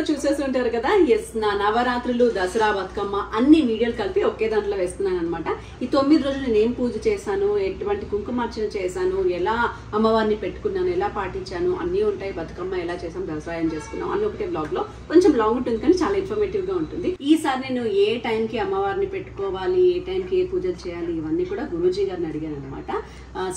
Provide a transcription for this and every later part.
చూసేస్తుంటారు కదా. ఎస్, నా నవరాత్రులు, దసరా, బతుకమ్మ అన్ని వీడియోలు కలిపి ఒకే దాంట్లో వేస్తున్నాను అనమాట. ఈ 9 రోజులు నేను ఏం పూజ చేశాను, ఎటువంటి కుంకుమార్చన చేశాను, ఎలా అమ్మవారిని పెట్టుకున్నాను, ఎలా పాటించాను అన్నీ ఉంటాయి. బతుకమ్మ ఎలా చేసాం, దసరా ఏం చేసుకున్నాం అన్ని ఒకటే బ్లాగ్ లో. కొంచెం లాంగ్ ఉంటుంది కానీ చాలా ఇన్ఫర్మేటివ్ గా ఉంటుంది. ఈసారి నేను ఏ టైంకి అమ్మవారిని పెట్టుకోవాలి, ఏ టైంకి ఏ పూజలు చేయాలి ఇవన్నీ కూడా గురూజీ గారిని అడిగాను అనమాట.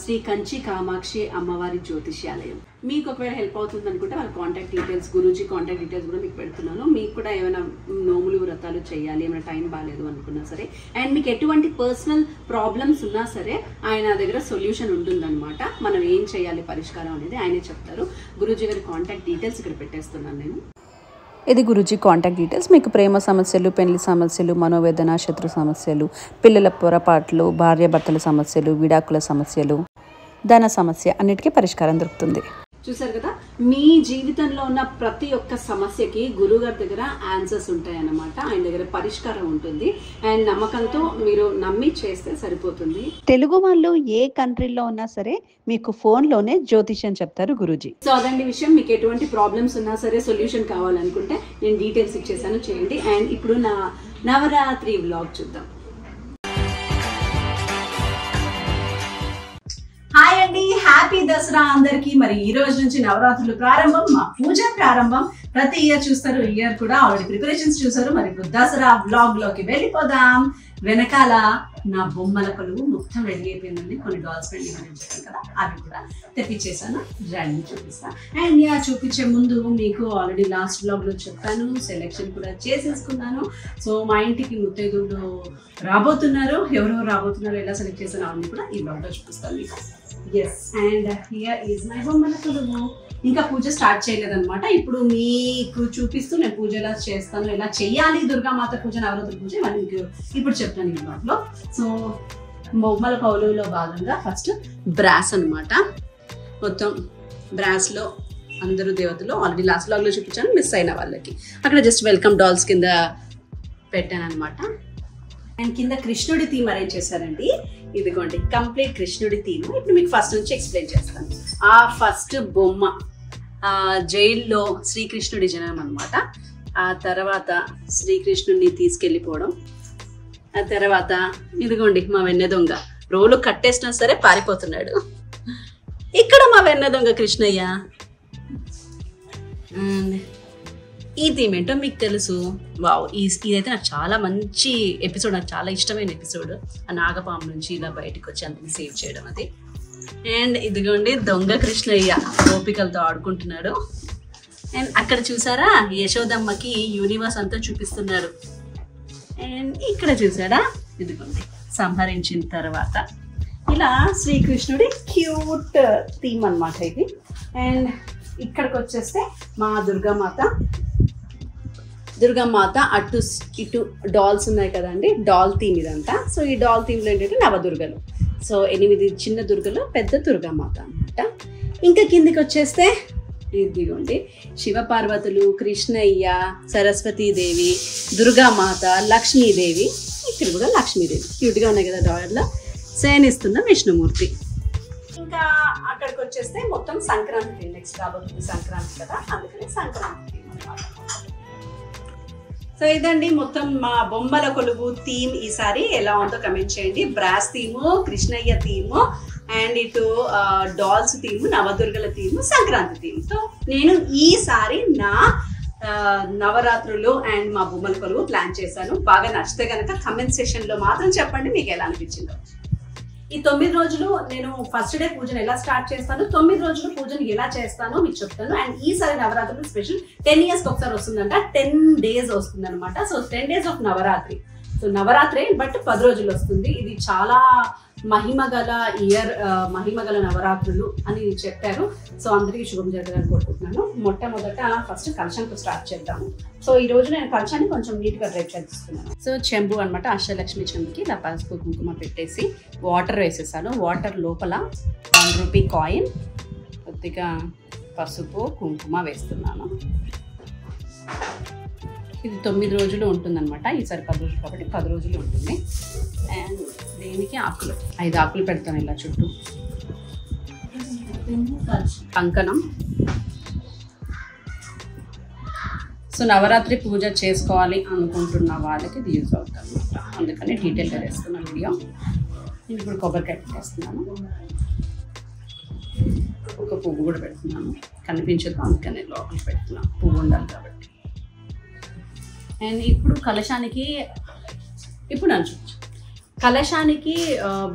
శ్రీ కంచి కామాక్షి అమ్మవారి జ్యోతిష్యాలయం. మీకు ఒకవేళ హెల్ప్ అవుతుంది అనుకుంటే వాళ్ళ contact details, Guruji contact details కూడా మీకు పెడుతున్నాను. మీకు కూడా ఏమైనా నోములు వ్రతాలు చేయాలి, ఏమైనా టైం బాగాలేదు అనుకున్నా సరే, అండ్ మీకు ఎటువంటి పర్సనల్ ప్రాబ్లమ్స్ ఉన్నా సరే ఆయన దగ్గర సొల్యూషన్ ఉంటుందన్నమాట. మనం ఏం చేయాలి పరిష్కారం అనేది ఆయనే చెప్తారు. గురూజీ గారి కాంటాక్ట్ డీటెయిల్స్ ఇక్కడ పెట్టేస్తున్నాను నేను. ఇది గురూజీ కాంటాక్ట్ డీటెయిల్స్. మీకు ప్రేమ సమస్యలు, పెళ్లి సమస్యలు, మనోవేదన, శత్రు సమస్యలు, పిల్లల పొరపాట్లు, భార్యాభర్తల సమస్యలు, విడాకుల సమస్యలు, ధన సమస్య అన్నిటికీ పరిష్కారం దొరుకుతుంది. చూసారు కదా, మీ జీవితంలో ఉన్న ప్రతి ఒక్క సమస్యకి గురువుగారి దగ్గర ఆన్సర్స్ ఉంటాయన్నమాట. ఆయన దగ్గర పరిష్కారం ఉంటుంది. అండ్ నమ్మకంతో మీరు నమ్మి చేస్తే సరిపోతుంది. తెలుగు వాళ్ళు ఏ కంట్రీలో ఉన్నా సరే మీకు ఫోన్లోనే జ్యోతిష్యం చెప్తారు గురూజీ. సో అదండి విషయం. మీకు ఎటువంటి ప్రాబ్లమ్స్ ఉన్నా సరే సొల్యూషన్ కావాలనుకుంటే నేను డీటెయిల్స్ ఇచ్చేసాను, చేయండి. అండ్ ఇప్పుడు నా నవరాత్రి వ్లాగ్ చూద్దాం. హాయ్ అండి, హ్యాపీ దసరా అందరికి. మరి ఈ రోజు నుంచి నవరాత్రులు ప్రారంభం, మా పూజ ప్రారంభం. ప్రతి ఇయర్ చూస్తారు, ఈ ఇయర్ కూడా ఆల్రెడీ ప్రిపరేషన్స్ చూసారు. మరి ఇప్పుడు దసరా వ్లాగ్ లోకి వెళ్ళిపోదాం. వెనకాల నా బొమ్మల కొలువు మొత్తం రెడీ అయిపోయిందండి. కొన్ని డాల్స్ పెండింగ్ అని చెప్పాను కదా, అవి కూడా తెప్పించేసాను. రండి చూపిస్తాను. అండ్ చూపించే ముందు మీకు ఆల్రెడీ లాస్ట్ వ్లాగ్ లో చెప్పాను, సెలెక్షన్ కూడా చేసేసుకున్నాను. సో మా ఇంటికి ముత్తైదువులు రాబోతున్నారు. ఎవరెవరు రాబోతున్నారు, ఎలా సెలెక్ట్ చేశాను అవన్నీ కూడా ఈ వ్లాగ్ లో చూపిస్తాను మీకు. Yes, and here is my బొమ్మల కొలువు. ఇంకా పూజ స్టార్ట్ చేయలేదన్నమాట. ఇప్పుడు మీకు చూపిస్తూ నేను పూజ ఎలా చేస్తాను, ఎలా చెయ్యాలి, దుర్గామాత పూజ, నవరాత్రి పూజ ఇవన్నీ మీకు ఇప్పుడు చెప్తాను ఈ బ్లాగ్లో. సో బొమ్మల కొలువులో భాగంగా ఫస్ట్ బ్రాస్ అనమాట. మొత్తం బ్రాస్లో అందరూ దేవతలు ఆల్రెడీ లాస్ట్ బ్లాగ్లో చూపించాను, మిస్ అయిన వాళ్ళకి అక్కడ జస్ట్ వెల్కమ్ డాల్స్ కింద పెట్టాను అనమాట. అండ్ కింద కృష్ణుడి థీమ్ అరేంజ్ చేశారండి. ఇదిగోండి కంప్లీట్ కృష్ణుడి థీమ్. ఇప్పుడు మీకు ఫస్ట్ నుంచి ఎక్స్ప్లెయిన్ చేస్తాను. ఆ ఫస్ట్ బొమ్మ జైల్లో శ్రీకృష్ణుడి జనం అనమాట. ఆ తర్వాత శ్రీకృష్ణుడిని తీసుకెళ్ళిపోవడం. ఆ తర్వాత ఇదిగోండి మా వెన్నె దొంగ, రోలు కట్టేసినా సరే పారిపోతున్నాడు. ఇక్కడ మా వెన్నె దొంగ కృష్ణయ్య. ఈ థీమ్ ఏంటో మీకు తెలుసు. వావ్, ఇదైతే నాకు చాలా మంచి ఎపిసోడ్, నాకు చాలా ఇష్టమైన ఎపిసోడ్. ఆ నాగపాము నుంచి ఇలా బయటకు వచ్చి అందరినీ సేవ్ చేయడం అది. అండ్ ఇదిగోండి దొంగ కృష్ణయ్య గోపికలతో ఆడుకుంటున్నాడు. అండ్ అక్కడ చూసారా యశోదమ్మకి యూనివర్స్ అంతా చూపిస్తున్నాడు. అండ్ ఇక్కడ చూసారా, ఇదిగోండి సంహరించిన తర్వాత ఇలా శ్రీకృష్ణుడి క్యూట్ థీమ్ అనమాట ఇది. అండ్ ఇక్కడికి వచ్చేస్తే మా దుర్గామాత అటు ఇటు డాల్స్ ఉన్నాయి కదండి, డాల్ థీమ్ ఇదంతా. సో ఈ డాల్ థీమ్లో ఏంటంటే నవదుర్గలు. సో 8 చిన్న దుర్గలు, పెద్ద దుర్గామాత అనమాట. ఇంకా కిందికి వచ్చేస్తే ఇదిగోండి శివపార్వతులు, కృష్ణయ్య, సరస్వతీదేవి, దుర్గామాత, లక్ష్మీదేవి. ఇక్కడ కూడా లక్ష్మీదేవి క్యూట్గా ఉన్నాయి కదా డాల్లో శయనిస్తున్న విష్ణుమూర్తి. ఇంకా అక్కడికి వచ్చేస్తే మొత్తం సంక్రాంతి, నెక్స్ట్ రాబోతుంది సంక్రాంతి కదా, అందుకని సంక్రాంతి అన్నమాట. సో ఇదండి మొత్తం మా బొమ్మల కొలువు థీమ్. ఈసారి ఎలా ఉందో కమెంట్ చేయండి. Brass theme, Krishnayya theme, and ఇటు డాల్స్ థీము, నవదుర్గల థీము, సంక్రాంతి థీమ్. సో నేను ఈసారి నా నవరాత్రులు అండ్ మా బొమ్మల కొలువు ప్లాన్ చేశాను. బాగా నచ్చితే కనుక కమెంట్ సెషన్లో మాత్రం చెప్పండి మీకు ఎలా అనిపించిందో. ఈ 9 రోజులు నేను ఫస్ట్ డే పూజను ఎలా స్టార్ట్ చేస్తాను, 9 రోజులు పూజను ఎలా చేస్తానో మీకు చెప్తాను. అండ్ ఈసారి నవరాత్రులు స్పెషల్ 10 years ఒకసారి వస్తుందంట, 10 days వస్తుంది అనమాట. So 10 days of Navaratri. So నవరాత్రే బట్ 10 రోజులు వస్తుంది. ఇది చాలా మహిమగల మహిమగల నవరాత్రులు అని చెప్పారు. సో అందరికీ శుభం జరగాలని కోరుకుంటున్నాను. మొట్టమొదట ఫస్ట్ కలశంతో స్టార్ట్ చేద్దాము. సో ఈ రోజు నేను కలశాన్ని కొంచెం నీట్గా డ్రైప్ చేస్తున్నాను. సో చెంబు అనమాట, అష్టలక్ష్మి చెంబుకి ఇలా పసుపు కుంకుమ పెట్టేసి వాటర్ వేసేసాను. వాటర్ లోపల 1 రూపీ కాయిన్, కొద్దిగా పసుపు కుంకుమ వేస్తున్నాను. ఇది 9 రోజులు ఉంటుందన్నమాట. ఈసారి 10 రోజులు కాబట్టి 10 రోజులు ఉంటుంది. అండ్ దీనికి ఆకులు 5 ఆకులు పెడతాను ఇలా చుట్టూ. కంకణం. సో నవరాత్రి పూజ చేసుకోవాలి అనుకుంటున్న వాళ్ళకి ఇది యూజ్ అవుతుంది అనమాట. అందుకని డీటెయిల్గా వేస్తున్న వీడియో. నేను ఇప్పుడు కొబ్బరికాయ పెట్టేస్తున్నాను. ఒక పువ్వు కూడా పెడుతున్నాను, కనిపించదు అందుకని లోపలికి పెడుతున్నాను, పువ్వు ఉండాలి కాబట్టి. అండ్ ఇప్పుడు కలశానికి కలశానికి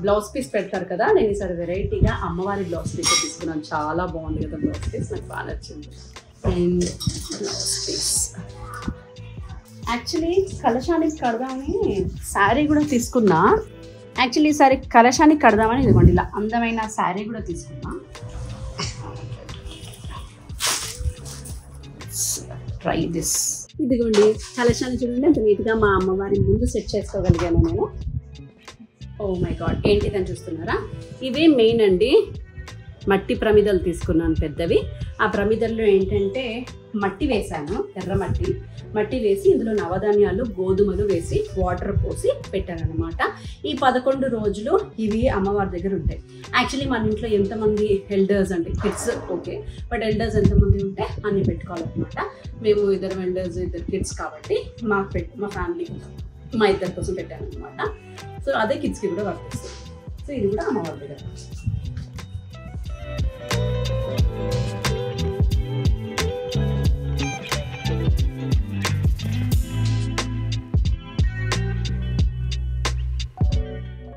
బ్లౌజ్ పీస్ పెడతారు కదా. నేను ఈసారి వెరైటీగా అమ్మవారి బ్లౌజ్ పీస్ తీసుకున్నాను. చాలా బాగుంది కదా బ్లౌజ్ పీస్, నాకు బాగా నచ్చింది. అండ్ బ్లౌజ్ పీస్ యాక్చువల్లీ కలశానికి కడదామని శారీ కూడా తీసుకున్నా. యాక్చువల్లీ ఈసారి కలశానికి కడదామని ఇదిగోండి ఇలా అందమైన శారీ కూడా తీసుకున్నా. Try this. ఇదిగోండి కలశాన్ని చూడండి ఎంత నీట్గా మా అమ్మవారి ముందు సెట్ చేసుకోగలిగాను నేను. ఓ మై గాడ్, ఏంటిదని చూస్తున్నారా? ఇవే మెయిన్ అండి. మట్టి ప్రమిదలు తీసుకున్నాను పెద్దవి. ఆ ప్రమిదల్లో ఏంటంటే మట్టి వేసాను, ఎర్రమట్టి మట్టి వేసి ఇందులో నవధాన్యాలు గోధుమలు వేసి వాటర్ పోసి పెట్టాను అనమాట. ఈ 11 రోజులు ఇవి అమ్మవారి దగ్గర ఉంటాయి. యాక్చువల్లీ మన ఇంట్లో ఎంతమంది ఎల్డర్స్ అంటే కిడ్స్ ఓకే, బట్ ఎల్డర్స్ ఎంతమంది ఉంటే అన్ని పెట్టుకోవాలన్నమాట. మేము 2 ఎల్డర్స్ 2 కిడ్స్ కాబట్టి మా ఫ్యామిలీ మా 2 కోసం పెట్టాను అనమాట. సో అదే కిడ్స్కి కూడా వర్తిస్తుంది. సో ఇది కూడా అమ్మవారి దగ్గర.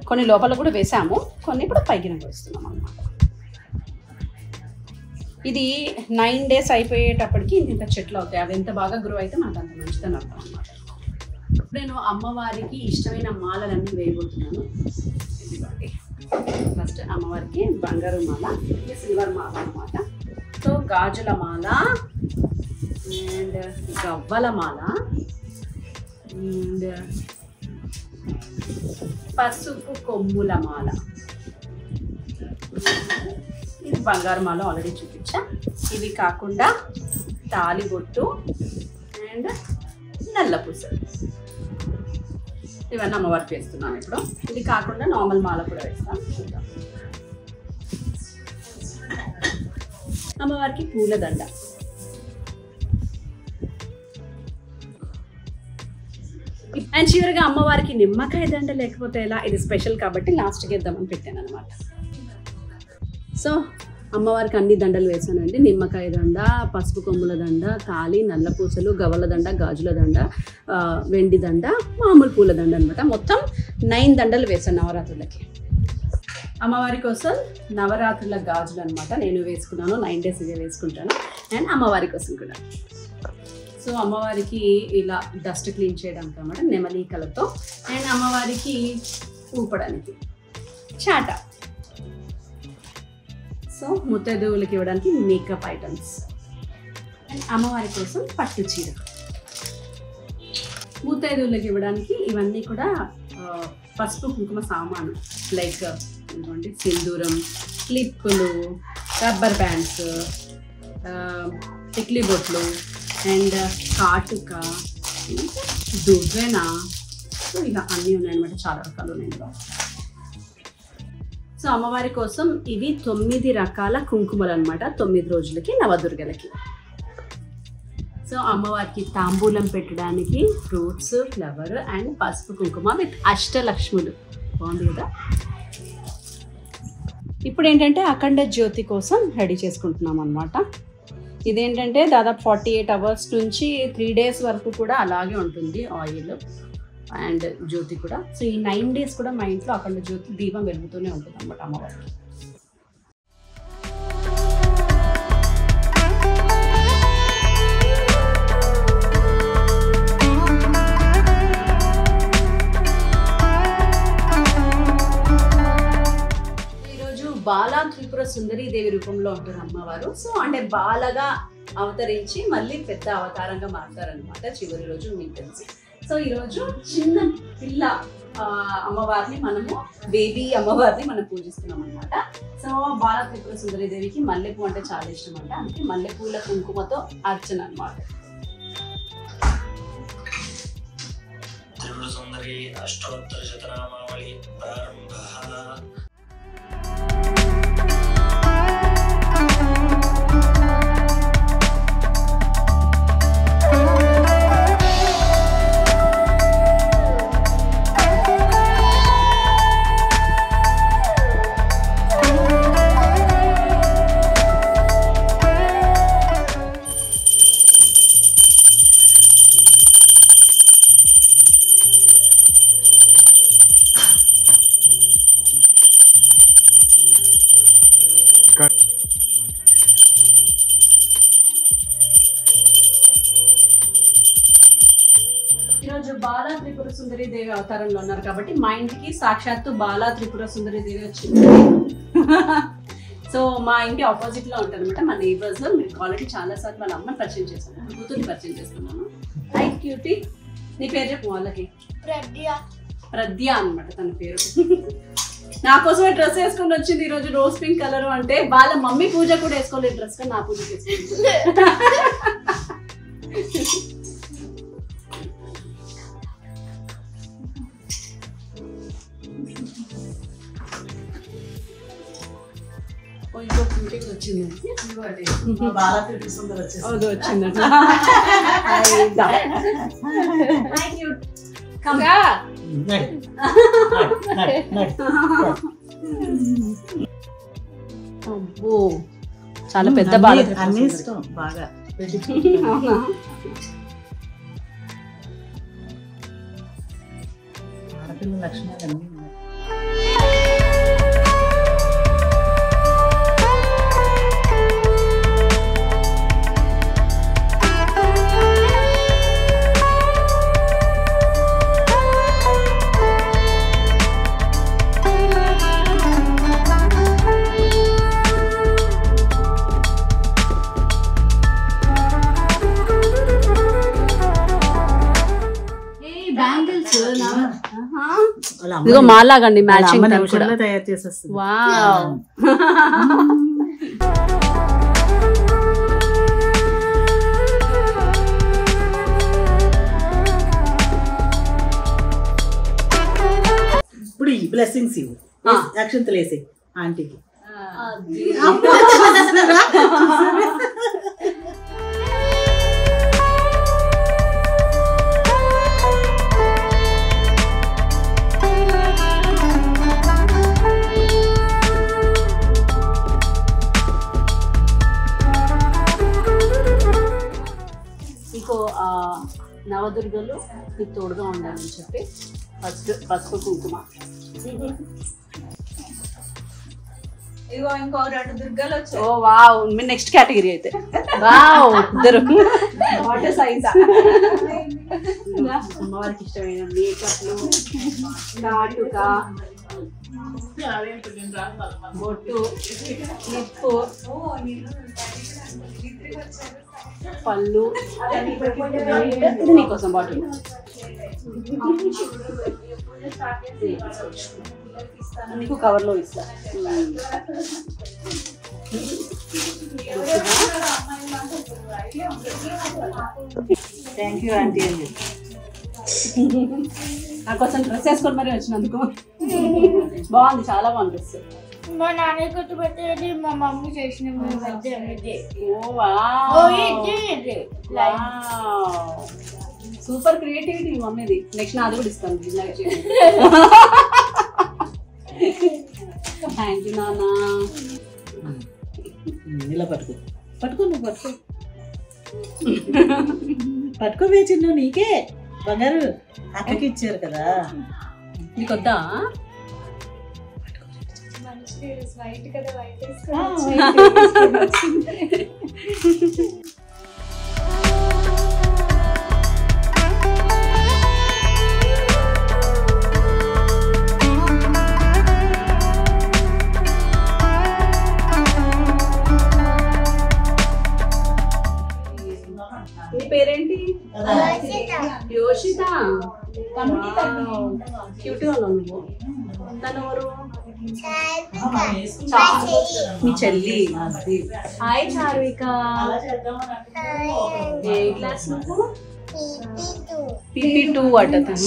కొన్ని లోపల కూడా వేసాము, కొన్ని ఇప్పుడు పైకి వేస్తున్నాం అన్నమాట. ఇది 9 days అయిపోయేటప్పటికి ఇంత చెట్లు అవుతాయి. అవి ఎంత బాగా గ్రో అయితే మనకు అంత మంచిదని అర్థం అన్నమాట. నేను అమ్మవారికి ఇష్టమైన మాలలన్నీ వేయబోతున్నాను. ఇదిగోండి, ఫస్ట్ అమ్మవారికి బంగారు మాల, సిల్వర్ మాల అన్నమాట. సో గాజుల మాల అండ్ గవ్వల మాల అండ్ పసుపు కొమ్ముల మాల. ఇది బంగారు మాల ఆల్రెడీ చూపించా. ఇవి కాకుండా తాలిబొట్టు అండ్ నల్ల పూసలు, ఇవన్నీ అమ్మవారికి వేస్తున్నాను ఇప్పుడు. ఇది కాకుండా నార్మల్ మాల కూడా వేస్తాను. చూద్దాం. అమ్మవారికి పూలదండ, అండ్ చివరిగా అమ్మవారికి నిమ్మకాయ దండ లేకపోతే ఎలా, ఇది స్పెషల్ కాబట్టి లాస్ట్కి వేద్దామని పెట్టాను అనమాట. సో అమ్మవారికి అన్ని దండలు వేసానండి. నిమ్మకాయ దండ, పసుపు కొమ్ముల దండ, తాళి, నల్ల పూసలు, గవ్వల దండ, గాజుల దండ, వెండి దండ, మామూలు పూల దండ అనమాట. మొత్తం 9 దండలు వేసాను నవరాత్రులకి. అమ్మవారి కోసం నవరాత్రుల గాజులు అనమాట నేను వేసుకున్నాను. 9 days ఇవే వేసుకుంటాను. అండ్ అమ్మవారి కోసం కూడా. సో అమ్మవారికి ఇలా డస్ట్ క్లీన్ చేయడానికి అన్నమాట నెమలీకలతో. అండ్ అమ్మవారికి ఊపడానికి చాట. సో ముత్తైదువులకి ఇవ్వడానికి మేకప్ ఐటమ్స్. అండ్ అమ్మవారి కోసం పట్టు చీర. ముత్తైదువులకి ఇవ్వడానికి ఇవన్నీ కూడా పసుపు కుంకుమ సామాను, లైక్ ఇదిగోండి సింధూరం, క్లిప్పులు, రబ్బర్ బ్యాండ్స్, టిక్లీ బొట్లు అండ్ కాటుక, దువ్వెన. సో ఇక అన్నీ ఉన్నాయన్నమాట, చాలా రకాలు ఉన్నాయి ఇందులో. సో అమ్మవారి కోసం ఇవి 9 రకాల కుంకుమలు అనమాట, 9 రోజులకి నవదుర్గలకి. సో అమ్మవారికి తాంబూలం పెట్టడానికి ఫ్రూట్స్, ఫ్లవర్ అండ్ పసుపు కుంకుమ విత్ అష్టలక్ష్ములు. బాగుంది కదా. ఇప్పుడు ఏంటంటే అఖండ జ్యోతి కోసం రెడీ చేసుకుంటున్నాం అనమాట. ఇదేంటంటే దాదాపు 48 hours నుంచి 3 days వరకు కూడా అలాగే ఉంటుంది ఆయిల్ అండ్ జ్యోతి కూడా. సో ఈ 9 days కూడా మా ఇంట్లో అఖండ జ్యోతి దీపం వెలుగుతూనే ఉంటుంది అనమాట అమ్మవారికి. బాలా త్రిపుర సుందరి దేవి రూపంలో ఉంటారు అమ్మవారు. సో అంటే బాలగా అవతరించి మళ్ళీ పెద్ద అవతారంగా మారుతారనమాట చివరి రోజు మీకు తెలిసి. సో ఈరోజు చిన్న పిల్ల అమ్మవారిని మనము బేబీ అమ్మవారిని మనం పూజిస్తున్నాం అనమాట. సో బాలా త్రిపుర సుందరి దేవికి మల్లెపూ అంటే చాలా ఇష్టం అంట, అందుకే మల్లెపూల కుంకుమతో అర్చన అనమాట. త్రిపుర సుందరి అష్టోత్తర శతనామావళి ప్రారంభ. ఈరోజు బాలా త్రిపుర సుందరి దేవి అవతారంలో ఉన్నారు కాబట్టి మా ఇంటికి సాక్షాత్తు బాలా త్రిపుర సుందరి దేవి వచ్చింది. సో మా ఇంటి ఆపోజిట్ లో ఉంటారు అనమాట, మా నైబర్స్ లో. మీరు ఆల్రెడీ చాలా సార్లు వాళ్ళ అమ్మని పరిచయం చేశాను, కూతుర్ని పరిచయం చేస్తున్నాను. రైట్ క్యూటీ, నీ పేరు చెప్పు వాళ్ళకి. ప్రద్య అనమాట తన పేరు. నా కోసమే డ్రెస్ వేసుకొని వచ్చింది ఈరోజు, రోజ్ పింక్ కలర్. అంటే వాళ్ళ మమ్మీ పూజ కూడా వేసుకోలేదు డ్రెస్, కానీ నా పూజ వేసుకుంది. వచ్చిందండి అబ్బో చాలా పెద్ద బాల. అన్ని ఇష్టం బాగా. ఆడపిల్ల లక్షణాలు అన్నీ ఉన్నాయి. ఇదిగో మాలాగండి మ్యాచింగ్ తయారు చేసేస్తుంది. వావ్. ఇప్పుడు ఈ బ్లెస్సింగ్స్ ఇవ్వు, అక్షంతలు వేసి ఆంటీకి. నవదుర్గలు మీకు తోడుగా ఉండాలని చెప్పి ఫస్ట్ పసుపు కుంకుమ. ఇగో ఇంకో 2 దుర్గలు వచ్చాయి. ఓ వావ్, మీ నెక్స్ట్ కేటగిరీ అయితే. వావ్, ఇద్దరు వాట్ సైజ్. అమ్మవారికి ఇష్టమైన మేకప్లు, కాటుక, బొట్టు, నిప్పు, పళ్ళు. ఇది నీకోసం బాటిల్. నీకు కవర్లో ఇస్తా. థ్యాంక్ యూ ఆంటీ అండి. నాకు కొంచెం డ్రెస్ వేసుకొని మరి వచ్చినందుకు బాగుంది, చాలా బాగుంది డ్రెస్. మా నాన్న కొట్టు పెట్టేది మా మమ్మీ చేసిన. Super creativity మమ్మీది. నెక్స్ట్ నాది కూడా ఇస్తాను. థ్యాంక్ యూ నాన్న. ఇలా పట్టుకో, పట్టుకో, నువ్వు పట్టుకో, పట్టుకోవే చిన్న. నీకే బంగారు అక్కకి ఇచ్చారు కదా. నీకు వద్దా? వైట్ కదా, వైట్ క్యూట్ గా నువ్వు తను ఎవరు మీ చెల్లి హాయ్ చార్విక ఏ క్లాస్ నువ్వు PP2 అట తను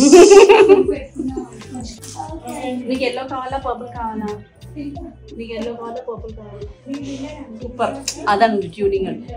నీకు ఎల్లో కావాలా పర్పుల్ కావాలా నీకు ఎల్లో కావాలా పర్పుల్ కావాలా సూపర్ అదన్న ట్యూనింగ్ అంటే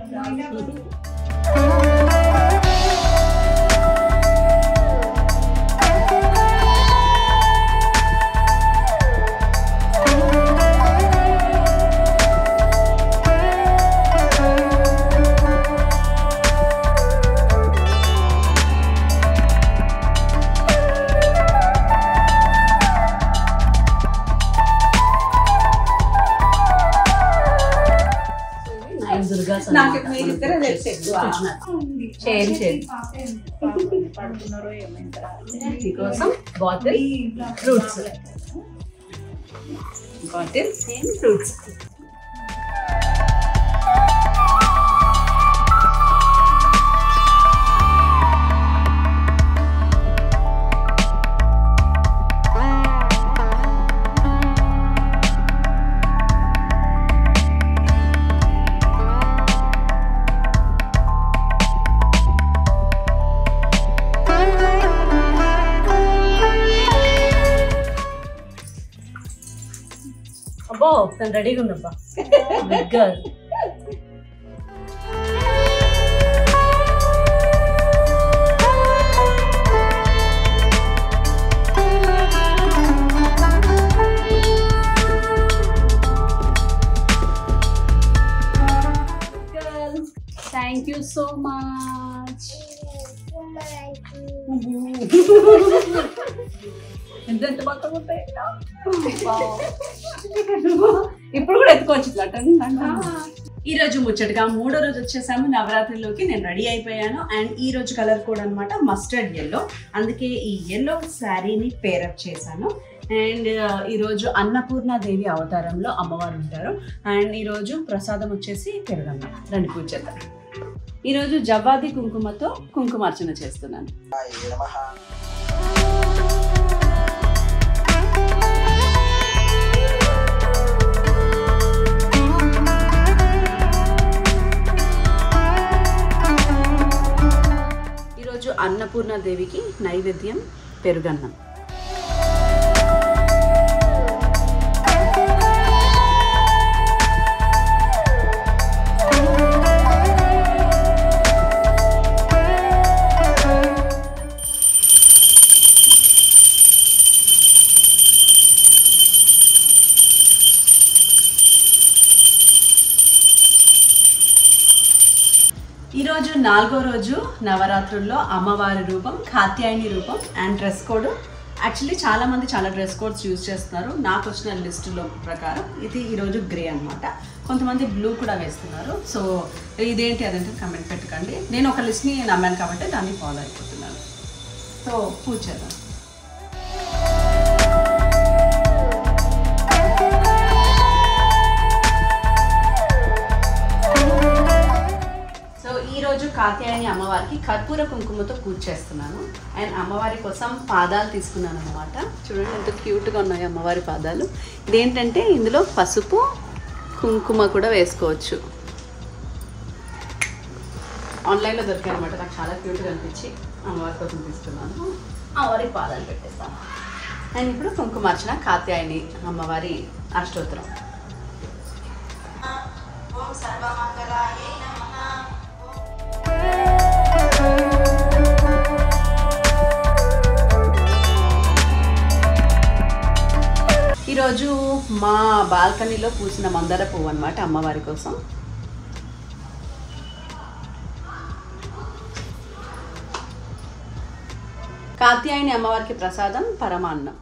నాకు మీరిద్దరే తెలుసు ఎక్కువ పడుతున్నారో ఏమైందా మీకోసం bottle fruits bottle and fruits అబ్బో తను రెడీగా ఉందబ్బా big girl thank you so much ఎంత బాగా ఉంటాయి ఇప్పుడు కూడా ఎత్తుకోవచ్చు ఈ రోజు ముచ్చటగా 3వ రోజు వచ్చేసాము నవరాత్రిలోకి. నేను రెడీ అయిపోయాను అండ్ ఈ రోజు కలర్ కోడ్ అనమాట మస్టర్డ్ ఎల్లో, అందుకే ఈ ఎల్లో శారీని పేరప్ చేశాను. అండ్ ఈరోజు అన్నపూర్ణాదేవి అవతారంలో అమ్మవారు ఉంటారు. అండ్ ఈరోజు ప్రసాదం వచ్చేసి పెరుగన్న. రండి పూజ చేద్దాం. ఈరోజు జవ్వాది కుంకుమతో కుంకుమార్చన చేస్తున్నాను. ఈరోజు అన్నపూర్ణాదేవికి నైవేద్యం పెరుగన్నం. ఈరోజు 4వ రోజు నవరాత్రుల్లో అమ్మవారి రూపం కాత్యాయని రూపం అండ్ డ్రెస్ కోడ్. యాక్చువల్లీ చాలామంది చాలా డ్రెస్ కోడ్స్ యూజ్ చేస్తున్నారు. నాకు వచ్చిన లిస్టులో ప్రకారం ఇది ఈరోజు గ్రే అనమాట. కొంతమంది బ్లూ కూడా వేస్తున్నారు. సో ఇదేంటి అదంటే కమెంట్ పెట్టకండి. నేను ఒక లిస్ట్ని నమ్మాను కాబట్టి దాన్ని ఫాలో అయిపోతున్నాను. సో పూజ చేద్దాం. ఈరోజు కాత్యాయని అమ్మవారికి కర్పూర కుంకుమతో పూజ చేస్తున్నాను. అండ్ అమ్మవారి కోసం పాదాలు తీసుకున్నాను అన్నమాట. చూడండి ఎంత క్యూట్గా ఉన్నాయి అమ్మవారి పాదాలు. ఇదేంటంటే ఇందులో పసుపు కుంకుమ కూడా వేసుకోవచ్చు. ఆన్లైన్లో దొరికాయి అనమాట. నాకు చాలా క్యూట్గా అనిపించి అమ్మవారి కోసం తీసుకున్నాను. అమ్మవారి పాదాలు పెట్టేస్తాను. అండ్ ఇప్పుడు కుంకుమార్చన కాత్యాయని అమ్మవారి అష్టోత్తరం. ఈరోజు మా బాల్కనీలో పూసిన మందార పువ్వు అనమాట అమ్మవారి కోసం. కాత్యాయని అమ్మవారికి ప్రసాదం పరమాన్నం.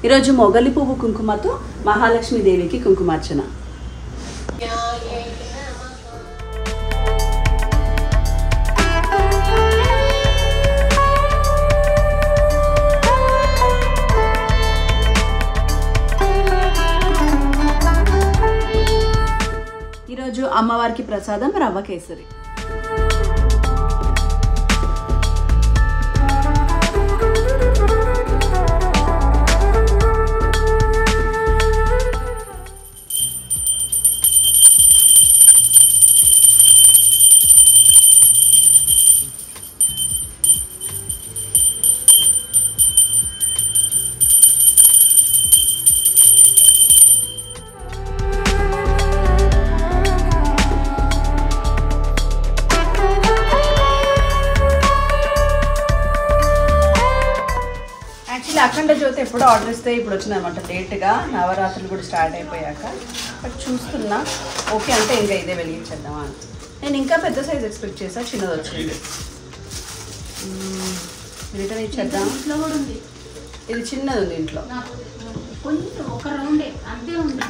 ఈరోజు ఈరోజు మొగలి పువ్వు కుంకుమతో మహాలక్ష్మీదేవికి కుంకుమార్చన. ఈరోజు అమ్మవారికి ప్రసాదం రవ్వ కేసరి. అఖండ జ్యోతి ఎప్పుడు ఆర్డర్ ఇస్తే ఇప్పుడు వచ్చిందనమాట లేట్గా, నవరాత్రులు కూడా స్టార్ట్ అయిపోయాక. బట్ చూస్తున్నా ఓకే అంటే ఇంకా ఇదే వెలిగించేద్దామా అని. నేను ఇంకా పెద్ద సైజ్ ఎక్స్పెక్ట్ చేసా, చిన్నది వచ్చింది. రిటర్న్ ఇచ్చేద్దాం. ఇది చిన్నది ఉంది ఇంట్లో. కొంచెం ఒక రౌండే అంతే ఉంది.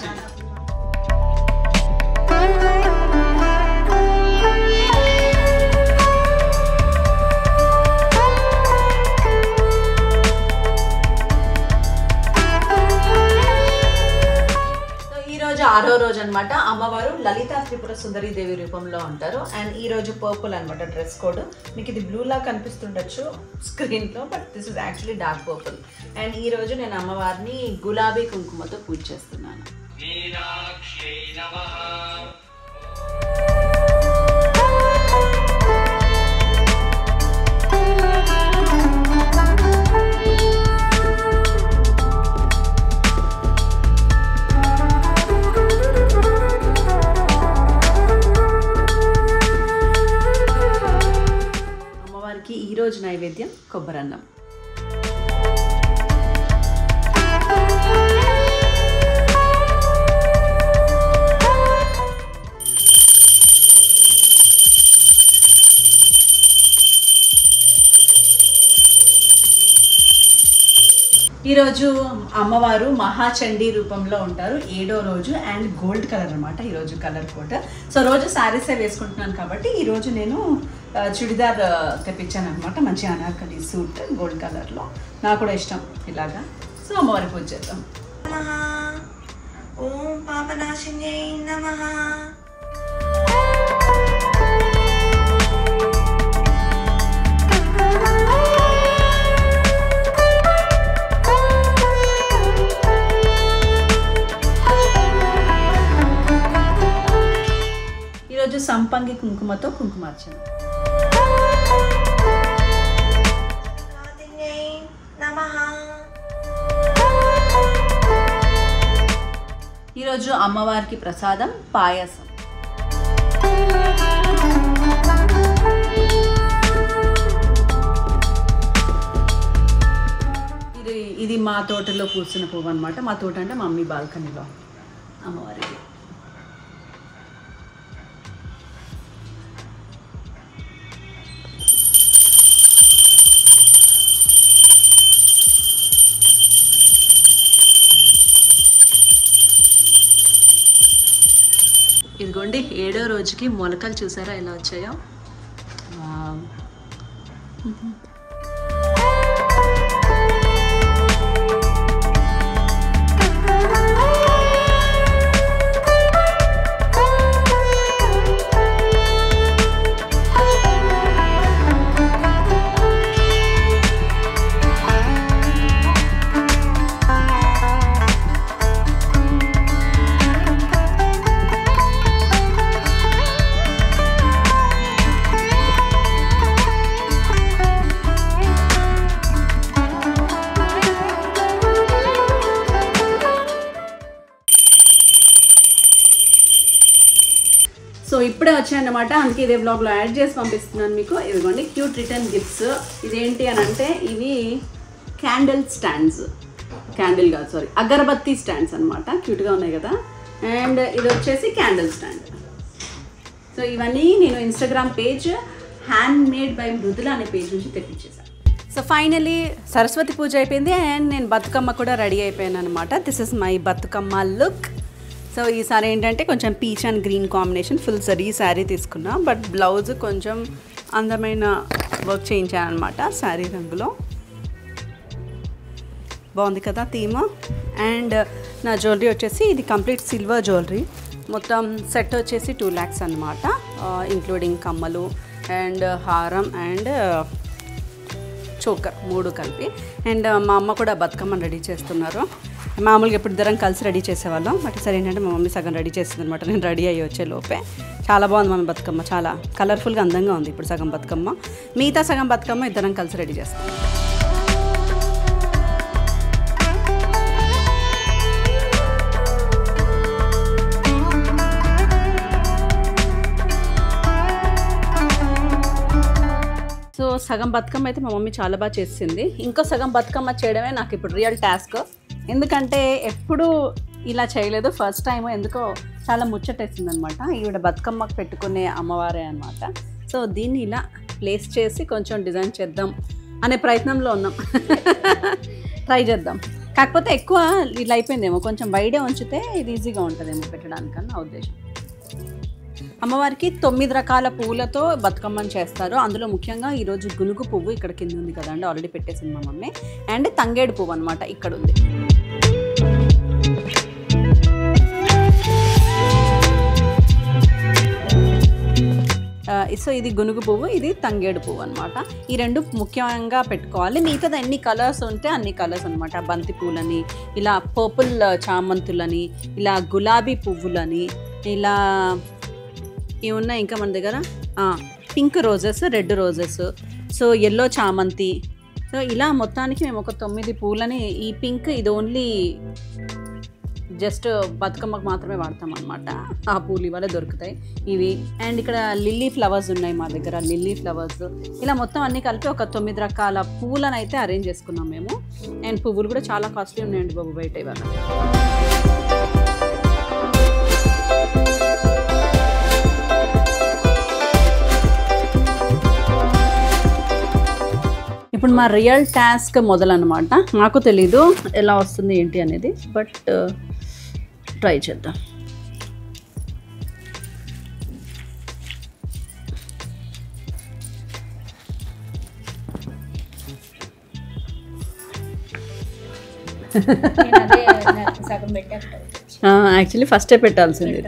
ఆరో రోజు అనమాట. అమ్మవారు లలితా త్రిపుర సుందరి దేవి రూపంలో ఉంటారు. అండ్ ఈ రోజు పర్పుల్ అనమాట డ్రెస్ కోడ్. మీకు ఇది బ్లూ లా కనిపిస్తుండొచ్చు స్క్రీన్లో, but this is actually dark purple. And ఈ రోజు నేను అమ్మవారిని గులాబీ కుంకుమతో పూజ చేస్తున్నాను. ఈరోజు నైవేద్యం కొబ్బరన్నం. ఈరోజు అమ్మవారు మహాచండీ రూపంలో ఉంటారు. 7వ రోజు అండ్ గోల్డ్ కలర్ అనమాట ఈరోజు కలర్ కోట్. సో రోజు శారీసే వేసుకుంటున్నాను కాబట్టి ఈరోజు నేను చుడిదార్ తెప్పించాను అనమాట. మంచి అనార్కలి సూట్ గోల్డ్ కలర్లో, నాకు కూడా ఇష్టం ఇలాగా. సో అమ్మవారి పూజ చేద్దాం. ఓం పాపనాశిన్యై నమః. ఈరోజు సంపంగి కుంకుమతో కుంకుమార్చన. ఈరోజు అమ్మవారికి ప్రసాదం పాయసం. ఇది మా తోటలో పూసిన పువ్వు అనమాట. మా తోట అంటే మమ్మీ బాల్కనీలో అమ్మవారికి. ఇదిగోండి 7వ రోజుకి మొలకలు చూసారా ఎలా వచ్చాయో. సో ఇప్పుడే వచ్చాయన్నమాట, అందుకే ఇదే బ్లాగ్లో యాడ్ చేసి పంపిస్తున్నాను మీకు. ఇదిగోండి క్యూట్ రిటర్న్ గిఫ్ట్స్. ఇదేంటి అని అంటే ఇవి క్యాండిల్ స్టాండ్స్, క్యాండిల్ కాదు సారీ అగరబత్తి స్టాండ్స్ అనమాట. క్యూట్గా ఉన్నాయి కదా. అండ్ ఇది వచ్చేసి క్యాండిల్ స్టాండ్. సో ఇవన్నీ నేను Instagram page hand made by Mrudula అనే పేజ్ నుంచి తెప్పించేసాను. సో ఫైనలీ సరస్వతి పూజ అయిపోయింది అండ్ నేను బతుకమ్మ కూడా రెడీ అయిపోయాను అనమాట. This is my Bathukamma look. So ఈసారి ఏంటంటే కొంచెం peach and green combination full జరీ శారీ తీసుకున్నా. బట్ బ్లౌజ్ కొంచెం అందమైన వర్క్ చేయించాను అనమాట శారీ రంగులో. బాగుంది కదా థీమ్. అండ్ నా జ్యువెలరీ వచ్చేసి ఇది కంప్లీట్ సిల్వర్ జ్యువెలరీ. మొత్తం సెట్ వచ్చేసి 2 lakhs అనమాట, ఇంక్లూడింగ్ కమ్మలు అండ్ హారం అండ్ చోకర్ 3 కలిపి. అండ్ మా అమ్మ కూడా బతుకమ్మని రెడీ చేస్తున్నారు. మామూలుగా ఎప్పుడు ఇద్దరం కలిసి రెడీ చేసేవాళ్ళం. బట్ సరే ఏంటంటే మా మమ్మీ సగం రెడీ చేస్తుంది అనమాట, నేను రెడీ అయ్యి వచ్చే లోపే. చాలా బాగుంది మన బతుకమ్మ, చాలా కలర్ఫుల్గా అందంగా ఉంది. ఇప్పుడు సగం బతుకమ్మ, మిగతా సగం బతుకమ్మ ఇద్దరం కలిసి రెడీ చేస్తాం. సో సగం బతుకమ్మ అయితే మా మమ్మీ చాలా బాగా చేసింది. ఇంకో సగం బతుకమ్మ చేయడమే నాకు ఇప్పుడు రియల్ టాస్క్. ఎందుకంటే ఎప్పుడు ఇలా చేయలేదు, ఫస్ట్ టైం. ఎందుకో చాలా ముచ్చటేసింది అనమాట. ఈవిడ బతుకమ్మకు పెట్టుకునే అమ్మవారే అనమాట. సో దీన్ని ఇలా ప్లేస్ చేసి కొంచెం డిజైన్ చేద్దాం అనే ప్రయత్నంలో ఉన్నాం. ట్రై చేద్దాం. కాకపోతే ఎక్కువ ఇలా అయిపోయిందేమో, కొంచెం వైడే ఉంచితే ఇది ఈజీగా ఉంటుందేమో పెట్టడానికన్నా నా ఉద్దేశం. అమ్మవారికి 9 రకాల పువ్వులతో బతుకమ్మని చేస్తారు. అందులో ముఖ్యంగా ఈరోజు గునుగు పువ్వు ఇక్కడ కింద ఉంది కదండి, ఆల్రెడీ పెట్టేసింది మా మమ్మీ. అండ్ తంగేడు పువ్వు అనమాట ఇక్కడ ఉంది. సో ఇది గునుగు పువ్వు, ఇది తంగేడు పువ్వు అనమాట. ఈ 2 ముఖ్యంగా పెట్టుకోవాలి. మిగతాది ఎన్ని కలర్స్ ఉంటే అన్ని కలర్స్ అనమాట. బంతి పువ్వులని, ఇలా పర్పుల్ చామంతులని, ఇలా గులాబీ పువ్వులని, ఇలా ఏమున్నాయి ఇంకా మన దగ్గర pink roses, red roses, so yellow చామంతి. సో ఇలా మొత్తానికి మేము ఒక 9 పూలని. ఈ పింక్ ఇది ఓన్లీ జస్ట్ బతుకమ్మకు మాత్రమే వాడతాం అనమాట. ఆ పూలు ఇవాళ దొరుకుతాయి ఇవి. అండ్ ఇక్కడ లిల్లీ ఫ్లవర్స్ ఉన్నాయి మా దగ్గర, లిల్లీ ఫ్లవర్స్. ఇలా మొత్తం అన్నీ కలిపి ఒక 9 రకాల పువ్వులను అయితే అరేంజ్ చేసుకున్నాం మేము. అండ్ పువ్వులు కూడా చాలా కాస్ట్లీ ఉన్నాయండి బాబు బయట ఇవాళ. ఇప్పుడు మా రియల్ టాస్క్ మొదలన్నమాట. నాకు తెలీదు ఎలా వస్తుంది ఏంటి అనేది, బట్ ట్రై చేద్దాం. యాక్చువల్లీ ఫస్టే పెట్టాల్సింది.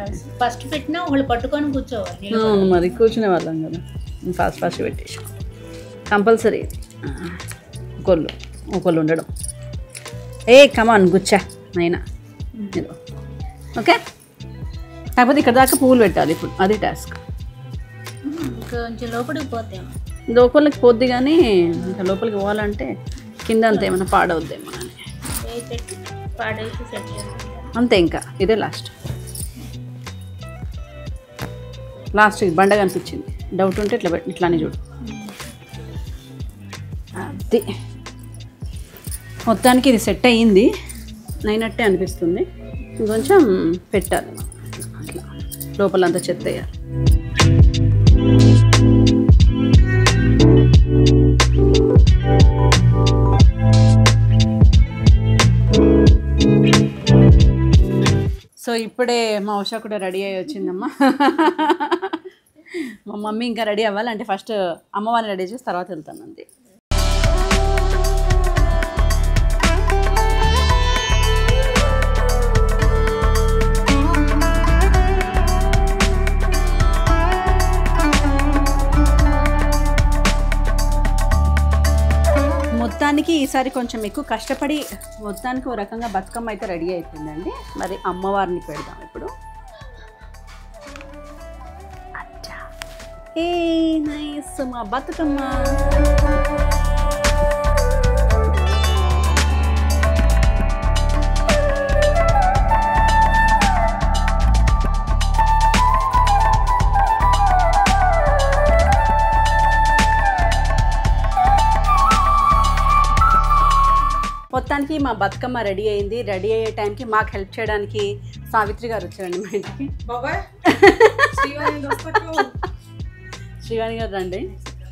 ఫస్ట్ పెట్టినా వాళ్ళు పట్టుకొని కూర్చోవాలి. మరి కూర్చునే వాళ్ళం కదా, ఫస్ట్ పెట్టేసి కంపల్సరీ. ఒకళ్ళు ఉండడం. కమాన్ గుచ్చా నైనా. ఓకే, కాకపోతే ఇక్కడ దాకా పువ్వులు పెట్టాలి ఇప్పుడు, అది టాస్క్. కొంచెం లోపలికి పోతే లోపలికి పోద్ది, కానీ ఇంకా లోపలికి పోవాలంటే కింద అంతా ఏమైనా పాడవుద్దేమో అని అంతే. ఇంకా ఇదే లాస్ట్ బండ కనిపించింది. డౌట్ ఉంటే ఇట్లానే చూడు. అది మొత్తానికి ఇది సెట్ అయ్యింది, అయినట్టే అనిపిస్తుంది. ఇంకొంచెం పెట్టాలి అట్లా, లోపలంతా చెత్త వేయాలి. సో ఇప్పుడే మా ఉషా కూడా రెడీ అయ్యి వచ్చిందమ్మా. మా మమ్మీ ఇంకా రెడీ అవ్వాలంటే ఫస్ట్ అమ్మవారిని రెడీ చేసి తర్వాత వెళ్తాను అంతే. మొత్తానికి ఈసారి కొంచెం ఎక్కువ కష్టపడి మొత్తానికి ఓ రకంగా బతుకమ్మ అయితే రెడీ అయిపోయిందండి. మరి అమ్మవారిని పెడదాం ఇప్పుడు. అచ్చా, ఏ నైస్ మా బతుకమ్మ. మొత్తానికి మా బతుకమ్మ రెడీ అయింది. రెడీ అయ్యే టైంకి మాకు హెల్ప్ చేయడానికి సావిత్రి గారు వచ్చారండి మా ఇంటికి. శ్రీవాణి గారు రండి.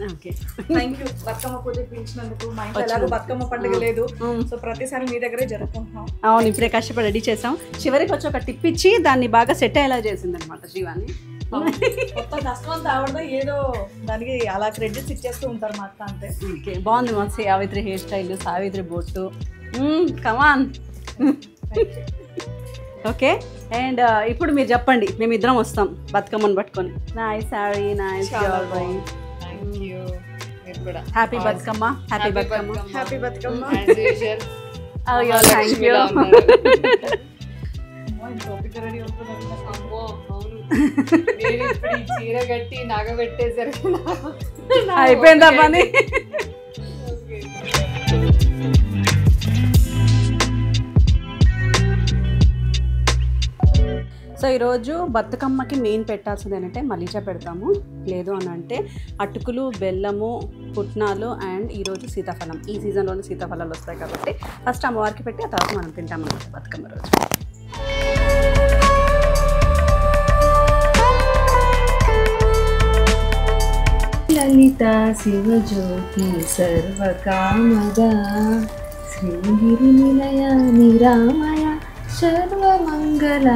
ఓకే, థ్యాంక్ యూ బతుకమ్మ పూజ పిలిచినందుకు. మా ఇంట్లో ఎలాగో బతుకమ్మ పండుగ లేదు, సో ప్రతిసారి మీ దగ్గరే జరుపుకుంటున్నాం. అవును, ఇప్పుడే కష్టపడి రెడీ చేసాం. చివరికి వచ్చి ఒక టిప్ ఇచ్చి దాన్ని బాగా సెట్ అయ్యేలా చేసింది అనమాట శ్రీవాణి. మొత్తం కష్టం అంతా ఆవిడ ఏదో దానికి అలా క్రెడిట్స్ ఇచ్చేస్తూ ఉంటారు మా అక్క అంతే. ఓకే, బాగుంది మా సావిత్రి హెయిర్ స్టైల్, సావిత్రి బొట్టు. కమాన్. ఓకే, అండ్ ఇప్పుడు మీరు చెప్పండి, మేమిద్దరం వస్తాం బతుకమ్మని పట్టుకొని. Nice sorry, nice jewellery. Thank you. మీరు కూడా happy Bathukamma, happy Bathukamma. Happy Bathukamma. అయ్యో థ్యాంక్ యూ. చీర కట్టి నగ పెట్టేసరికి అయిపోయిందా పని? సో ఈరోజు బతుకమ్మకి మెయిన్ పెట్టాల్సింది ఏంటంటే మలీచా పెడతాము, లేదు అని అంటే అటుకులు, బెల్లము, పుట్నాలు అండ్ ఈరోజు సీతాఫలం. ఈ సీజన్లోనే సీతాఫలాలు వస్తాయి కాబట్టి ఫస్ట్ అమ్మవారికి పెట్టి ఆ తర్వాత మనం తింటామన్నమాట బతుకమ్మ రోజు. లలిత శివజ్యోతి సర్వకామదా శ్రీగిరి నిలయ నిరామయ సర్వమంగళ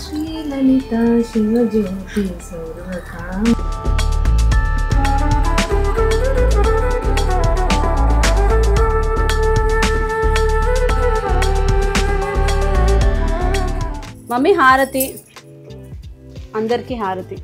శ్రీలలిత శివజ్యోతి సర్వకామ. మమ్మీ హారతి, అందరికీ హారతి.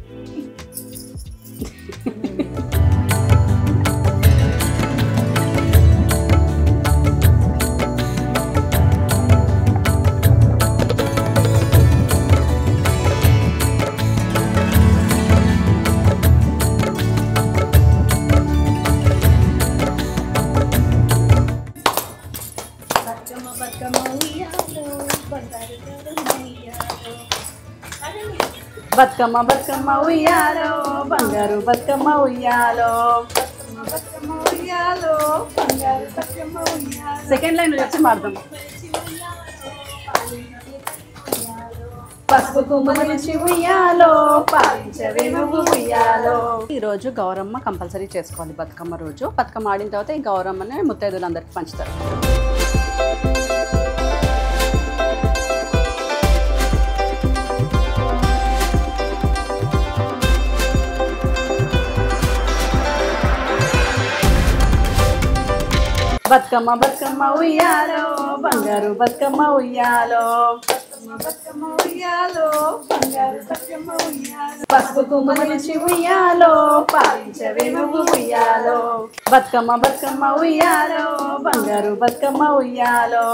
బతుకమ్మ బతుకమ్మ ఉయ్యాలో, బంగారు బతుకమ్మ ఉయ్యాలో. సెకండ్ లైన్ వచ్చి మాడదాం. పసుపు కుమరించి ఉయ్యాలో, పాలించవే నువ్వు ఉయ్యాలో. ఈరోజు గౌరమ్మ కంపల్సరీ చేసుకోవాలి బతుకమ్మ రోజు. బతుకమ్మ ఆడిన తర్వాత ఈ గౌరమ్మని ముత్తైదులందరికీ పంచుతారు. బతుకమ్మ బతుకమ్మ ఉయ్యాలో, బంగారు బతుకమ్మ ఉయ్యాలో. బతుకమ్మ ఉయ్యాలో, బంగారు బతుకమ్మ ఉయ్యాలో. పసుపు కుమరించి ఉయ్యాలో, పాలించవే నువ్వు ఉయ్యాలో. బతుకమ్మ బతుకమ్మ ఉయ్యాలో, బంగారు బతుకమ్మ ఉయ్యాలో.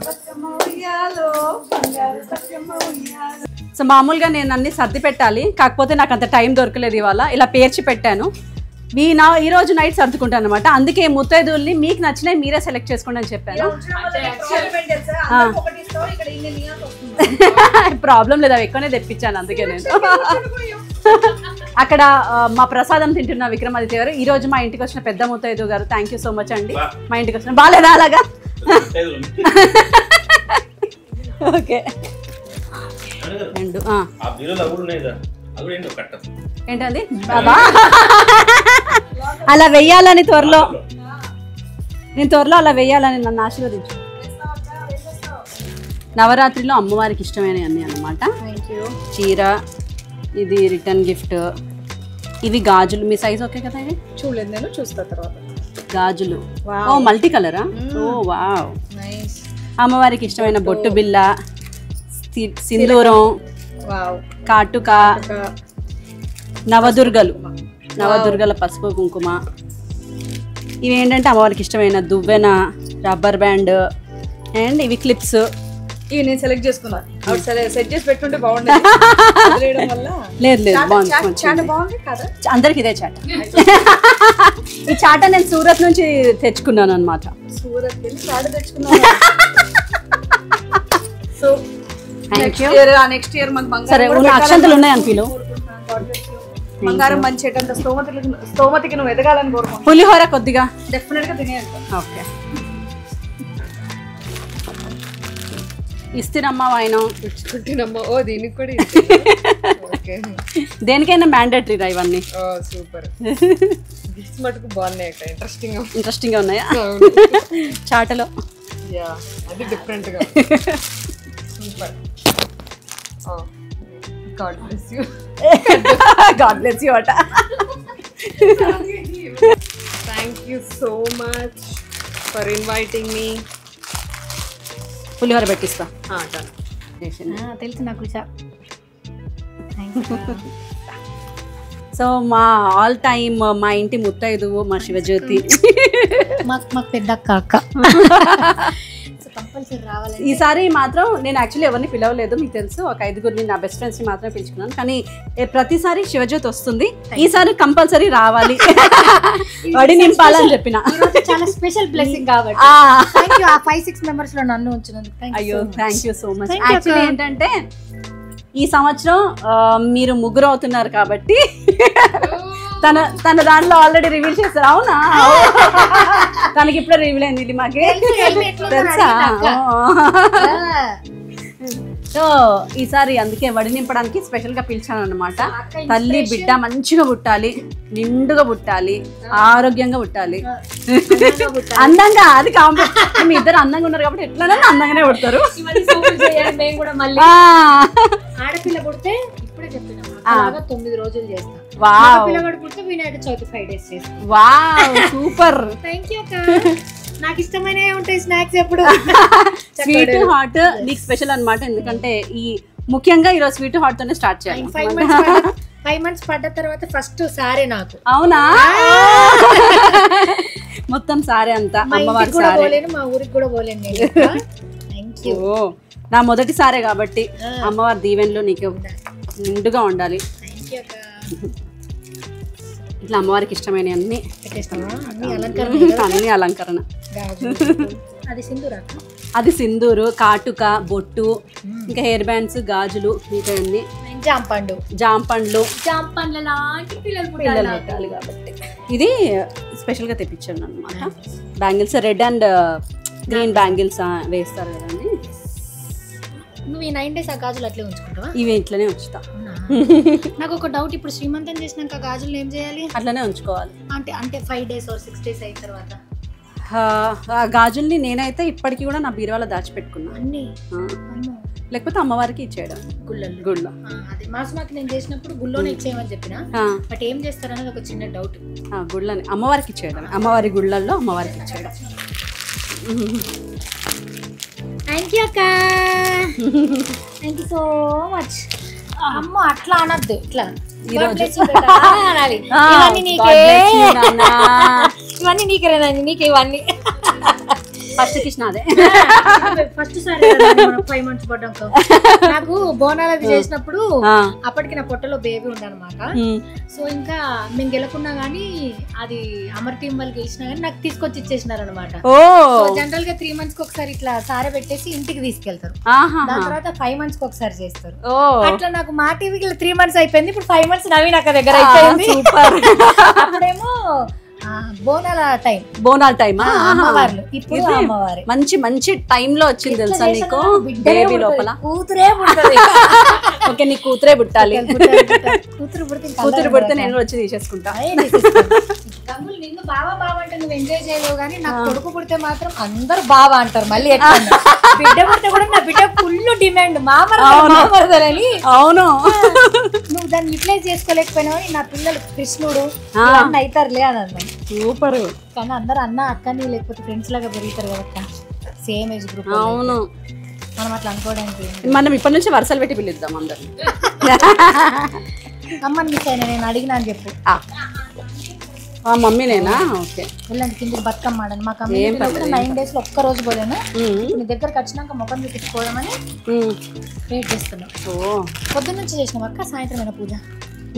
బతుకమ్మ ఉయ్యాలో, బంగారు బతుకమ్మ ఉయ్యాలో. సో మామూలుగా నేను అన్ని సర్ది పెట్టాలి, కాకపోతే నాకు అంత టైం దొరకలేదు ఇవాళ. ఇలా పేర్చి పెట్టాను. ఈ రోజు నైట్ సర్దుకుంటాను అనమాట. అందుకే ముత్తైదుల్ని మీకు నచ్చినవి మీరే సెలెక్ట్ చేసుకోండి అని చెప్పాను. ప్రాబ్లం లేదు, అవి ఎక్కువనే తెప్పించాను అందుకే నేను. అక్కడ మా ప్రసాదం తింటున్న విక్రమాదిత్య గారు, ఈ రోజు మా ఇంటికి వచ్చిన పెద్ద ముత్తైదు గారు, థ్యాంక్ యూ సో మచ్ అండి. మా ఇంటికి వచ్చిన బాగాలేదా అలాగా? ఓకే, ఏంటండి అలా వెయ్యాలని త్వరలో, నేను త్వరలో అలా వెయ్యాలని నన్ను ఆశీర్వదించు. నవరాత్రిలో అమ్మవారికి ఇష్టమైన అన్నీ అన్నమాట. చీర, ఇది రిటర్న్ గిఫ్ట్, ఇవి గాజులు. మీ సైజ్ ఓకే కదా? ఇది చూడలేదు నేను, చూస్తా తర్వాత. గాజులు ఓ మల్టీ కలరా? ఓ వావ్. అమ్మవారికి ఇష్టమైన బొట్టు బిల్ల, సింధూరం, కాటుక, నవదుర్గలు, నవదుర్గల పసుపు కుంకుమ. ఇవి ఏంటంటే అమ్మవారికి ఇష్టమైన దువ్వెన, రబ్బర్ బ్యాండ్ అండ్ ఇవి క్లిప్స్. ఇవి నేను సెలెక్ట్ చేసుకున్నాను. సెట్ చేసి పెట్టుంటే బాగుండేది. లేదు లేదు, బాగుంది. అందరికి ఇదే చాట. ఈ చాట నేను సూరత్ నుంచి తెచ్చుకున్నాను అనమాట. సూరత్ చాట తెచ్చుకున్నాను. సో నెక్స్ట్ ఇయర్ మనకు సరే, అక్షంతలు ఉన్నాయి అనిపిలో. బంగారం మంచేటంత స్తోమతికి నువ్వు ఎదగాలని కోరుకుంటున్నాను. పులిహోర కొద్దిగా డెఫినెట్ గా తినేయాలి. ఓకే, ఇస్తినమ్మ వాయినం పుచ్చుకుంటున్నామా? ఓ దీనికి కూడా ఓకే. దేనికైనా మ్యాండేటరీ రా ఇవన్నీ. ఓ సూపర్. గిఫ్ట్స్ మటుకు బాగున్నాయి అక్కడ, ఇంట్రెస్టింగ్గా ఉన్నాయా చాటలో? యా అది డిఫరెంట్గా super. God bless you. God bless you అట. Thank you so much for inviting me. పులిహోర పెట్టిస్తా. తెలుసు నాకు. సో మా ఆల్ టైమ్ మా ఇంటి ముత్తైదు మా శివజ్యోతి. మాకు పెద్ద అక్క. కంపల్సరీ రావాలి. ఈసారి మాత్రం నేను యాక్చువల్లీ ఎవరిని పిలవలేదు, మీకు తెలుసు. ఒక 5గురిని నా బెస్ట్ ఫ్రెండ్స్ని మాత్రమే పిలుచుకున్నాను. కానీ ప్రతిసారి శివజ్యోతి వస్తుంది, ఈసారి కంపల్సరీ రావాలి, వడి నింపాలని చెప్పిన. చాలా స్పెషల్ బ్లెస్సింగ్ కాబట్టి 5-6 మెంబర్స్ లో నన్ను ఉంచినందుకు అయ్యో thank you so much. Actually ఏంటంటే ఈ సంవత్సరం మీరు ముగ్గురు అవుతున్నారు కాబట్టి తన దాంట్లో ఆల్రెడీ రివీల్ చేస్తారు. అవునా? తనకి ఇప్పుడే రివీల్ అయింది మాకి తెలుసా. సో ఈసారి అందుకే వడి నింపడానికి స్పెషల్ గా పిలిచాను అనమాట. తల్లి బిడ్డ మంచిగా పుట్టాలి, నిండుగా పుట్టాలి, ఆరోగ్యంగా పుట్టాలి, అందంగా. అది కాంపిటీషన్. మీ ఇద్దరు అందంగా ఉన్నారు కాబట్టి ఎట్లనైనా అందంగానే పుడతారు. ఆడపిల్ల పుడితే ఇప్పుడే చెప్తున్నాం 9 రోజులు చేస్తాం. పిల్లగాడు పుడితే వినాయక చవితి 5 days చేస్తాం. Wow super. థ్యాంక్ యూ అక్క. నాకు ఇష్టమైన ఉంటాయి స్నాక్స్ ఎప్పుడు. స్వీట్ హాట్ నీకు స్పెషల్ అన్నమాట. ఎందుకంటే ఈ ముఖ్యంగా ఈరోజు స్వీట్ హాట్ తోనే స్టార్ట్ చేయాలి. 5 months పడ్డ తర్వాత ఫస్ట్ సారే నాకు. అవునా? మొత్తం సారే అంతా అమ్మవారి సారే. మా ఊరికి కూడా పోలేను నేను. Thank you. నా మొదటి సారే కాబట్టి అమ్మవారి దీవెనలో నీకు నిండుగా ఉండాలి. ఇట్లా అమ్మవారికి ఇష్టమైన అన్ని అలంకరణ. అది సింధూరు, కాటుక, బొట్టు, ఇంకా హెయిర్ బ్యాండ్స్, గాజులు, ఇంకా అన్ని జాంపండ్లు లాంటి పిల్లలు పెట్టాలి కాబట్టి ఇది స్పెషల్ గా తెప్పించాను అనమాట. Bangles red and green bangles వేస్తారు కదండి. నువ్వు ఈ 9 days ఆ గాజులు అట్లే ఉంచుకుంటావా? ఇవి ఇట్లనే ఉంచుతా. నాకు ఒక డౌట్, ఇప్పుడు శ్రీమంతం చేసినాక గాజులు ఏం చేయాలి? అట్లనే ఉంచుకోవాలి. అంటే 5 days or 6 days అయిన తర్వాత ఆ గాజుల్ని నేనైతే ఇప్పటికీ కూడా నా బీరువాలో దాచిపెట్టుకున్నా. అన్ని లేకపోతే అమ్మవారికి ఇచ్చేయడం గుళ్ళో. అదే మాసుమాకి నేను చేసినప్పుడు గుళ్ళోనే ఇచ్చేయమని చెప్పిన. బట్ ఏం చేస్తారనేది ఒక చిన్న డౌట్. గుళ్ళని అమ్మవారికి ఇచ్చేయడం, అమ్మవారి గుళ్ళల్లో అమ్మవారికి ఇచ్చేయడం. థ్యాంక్ యూ అక్క. Thank you so much. అమ్మ అట్లా అనద్దు, ఇట్లా ఇవన్నీ నీకే, నీకే ఇవన్నీ. ఫస్ట్ కృష్ణాదే ఫస్ట్ సారి 5 months పడ్డాక నాకు బోనాలది చేసినప్పుడు అప్పటికి నా పొట్టలో బేబీ ఉండనమాట. సో ఇంకా మేము గెలకున్నా గానీ అది అమర్ టీం వాళ్ళు గెలిచినా గానీ నాకు తీసుకొచ్చి ఇచ్చేసినారు అనమాట. జనరల్ గా 3 months కి ఒకసారి ఇట్లా సారే పెట్టేసి ఇంటికి తీసుకెళ్తారు. దాని తర్వాత 5 months కి ఒకసారి చేస్తారు. అట్లా నాకు మా టీవీకి 3 months అయిపోయింది. ఇప్పుడు 5 months నవీన్ అక్క దగ్గర అయిపోయింది. అప్పుడేమో బోనాల టైం అమ్మవార్లు. ఇప్పుడు అమ్మవారి మంచి టైం లో వచ్చింది తెలుసా నీకు. బేబీ లోపల కూతురే పుట్టాలి. ఓకే నీ కూతురే పుట్టాలి. కూతురు పుడితే నేను వచ్చి తీసేసుకుంటా. నిన్ను బావా అంటే నువ్వు ఎంజాయ్ చేయలేవు కానీ నాకు కొడుకు పుడితే మాత్రం అందరు బావా అంటారు. మళ్ళీ బిడ్డ పుడితే కూడా నా బిడ్డ ఫుల్ డిమాండ్ మామరదని. అవును, నువ్వు దాన్ని యూటిలైజ్ చేసుకోలేకపోయినావు. నా పిల్లలు కృష్ణుడు అవుతారులే అని అన్నాను. సూపర్. కానీ అందరు అన్న అక్కని లేకపోతే ఫ్రెండ్స్ లాగా పెరుగుతారు కదా, సేమ్ ఏజ్ గ్రూప్. అవును, మనం అట్లా అనుకోవడానికి మనం ఇప్పటి నుంచి వరుసలు పెట్టి పిలుద్దాం అందరు. అమ్మని మిస్ అయినా నేను అడిగినా అని చెప్పు. మమ్మీనేనా? ఓకే వెళ్ళండి కిందకి బతుకమ్మ ఆడండి. మా కమ్యూనిటీలో 9 days లో ఒక్క రోజు పోలేను. మీ దగ్గరకు వచ్చినాక ముఖం చూపించుకోవడమని వెయిట్ చేస్తున్నాం. పొద్దున్న నుంచి చేసినాం అక్క. సాయంత్రం పూజ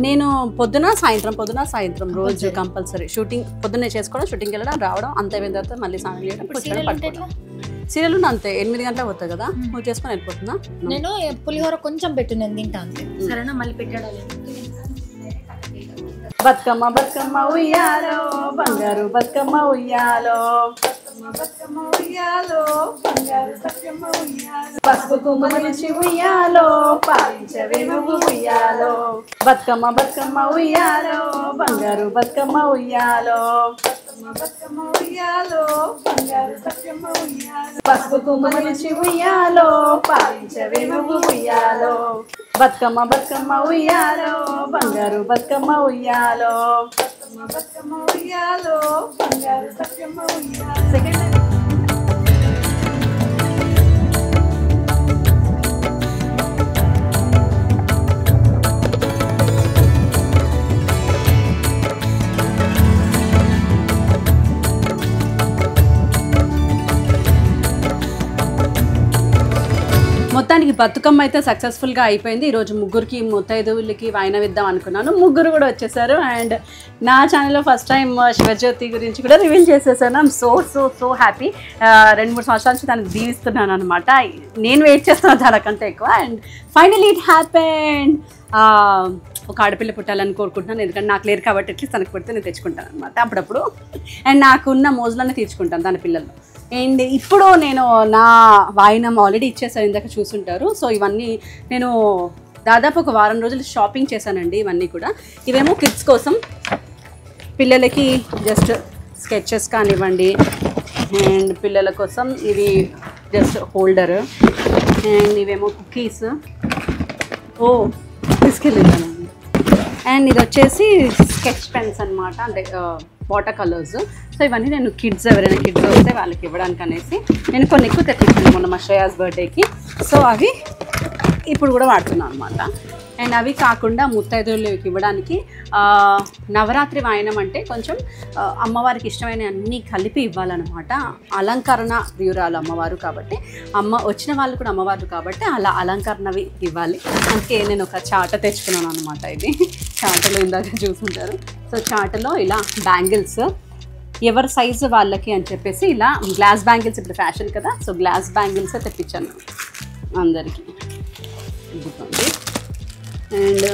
నేను పొద్దున సాయంత్రం రోజు కంపల్సరీ. షూటింగ్ పొద్దున్నే చేసుకోవడం, షూటింగ్కి వెళ్ళడం, రావడం, అంత అయిపోయిన తర్వాత మళ్ళీ స్నానం చేయడం, పడుకోవడం. సీరియల్ అంతే 8 గంటలకు పోతాయి కదా, నువ్వు చేసుకొని వెళ్ళిపోతున్నా. నేను పులిహోర కొంచెం పెట్టు, నేను తింటా అంతే. సరేనా? మళ్ళీ పెట్టాడు. బతుకమ్మ ఉయ్యాలో, బంగారు బతుకమ్మ ఉయ్యాలో. బతుకమ్మ ఉయ్యాలో బంగారు బతుకమ్మ ఉయ్యాలో పసుపు కుంకుమలించి ఉయ్యాలో పాలించవే నువ్వు ఉయ్యాలో బతుకమ్మ బతుకమ్మ ఉయ్యాలో బంగారు బతుకమ్మ ఉయ్యాలో బతుకమ్మ ఉయ్యాలో బంగారు బతుకమ్మ ఉయ్యాలో పసుపు కుంకుమలించి ఉయ్యాలో పాలించవే నువ్వు ఉయ్యాలో బతుకమ్మ బతుకమ్మ ఉయ్యాలో బంగారు బతుకమ్మ ఉయ్యాలో బతుకమ్మ ఉయ్యాలో బంగారు బతుకమ్మ ఉయ్యాలో సెకండ్ మొత్తానికి బతుకమ్మ అయితే సక్సెస్ఫుల్గా అయిపోయింది. ఈరోజు ముగ్గురికి ముత్తైదువులకి వాయినం ఇద్దాం అనుకున్నాను. ముగ్గురు కూడా వచ్చేసారు. అండ్ నా ఛానల్లో ఫస్ట్ టైం శివజ్యోతి గురించి కూడా రివీల్ చేసేసాను. I'm so so so happy. 2-3 సంవత్సరాల నుంచి దాన్ని దీవిస్తున్నాను అనమాట. నేను వెయిట్ చేస్తున్నాను దానికంటే ఎక్కువ. And finally it happened. ఒక ఆడపిల్ల పుట్టాలని కోరుకుంటున్నాను. ఎందుకంటే నాకు లేరు కాబట్టి అట్లీస్ట్ తనకు పుడితే నేను తెచ్చుకుంటాను అనమాట అప్పుడప్పుడు. అండ్ నాకున్న మోజులన్నీ తీర్చుకుంటాను దాని పిల్లలు. అండ్ ఇప్పుడు నేను నా వాయినం ఆల్రెడీ ఇచ్చేసాను, ఇందాక చూసుంటారు. సో ఇవన్నీ నేను దాదాపు ఒక వారం రోజులు షాపింగ్ చేశానండి. ఇవన్నీ కూడా ఇవేమో కిడ్స్ కోసం, పిల్లలకి జస్ట్ స్కెచెస్ కానివ్వండి. అండ్ పిల్లల కోసం ఇది జస్ట్ హోల్డర్. అండ్ ఇవేమో కుకీస్. తీసుకెళ్ళిందానండి. అండ్ ఇది వచ్చేసి స్కెచ్ పెన్స్ అనమాట, అంటే వాటర్ కలర్స్. సో ఇవన్నీ నేను కిడ్స్, ఎవరైనా కిడ్స్ వస్తే వాళ్ళకి ఇవ్వడానికి అనేసి నేను కొన్ని ఎక్కువ తెప్పించాను మొన్న మా శ్రేయాస్ బర్త్డేకి. సో అవి ఇప్పుడు కూడా వాడుతున్నాను అనమాట. అండ్ అవి కాకుండా ముత్తైదువులకి ఇవ్వడానికి నవరాత్రి వాయనం అంటే కొంచెం అమ్మవారికి ఇష్టమైన అన్నీ కలిపి ఇవ్వాలన్నమాట. అలంకరణ ప్రియురాలు అమ్మవారు కాబట్టి, వచ్చిన వాళ్ళు కూడా అమ్మవారు కాబట్టి అలా అలంకరణవి ఇవ్వాలి. అందుకే నేను ఒక చాట తెచ్చుకున్నాను అనమాట. ఇది చాటలో ఇందాక చూసుంటారు. సో చాటలో ఇలా బ్యాంగిల్స్ ఎవరి సైజు వాళ్ళకి అని చెప్పేసి ఇలా గ్లాస్ బ్యాంగిల్స్ ఇప్పుడు ఫ్యాషన్ కదా. సో గ్లాస్ బ్యాంగిల్స్ తెప్పించాను అందరికీ. ఇదిగోండి. అండ్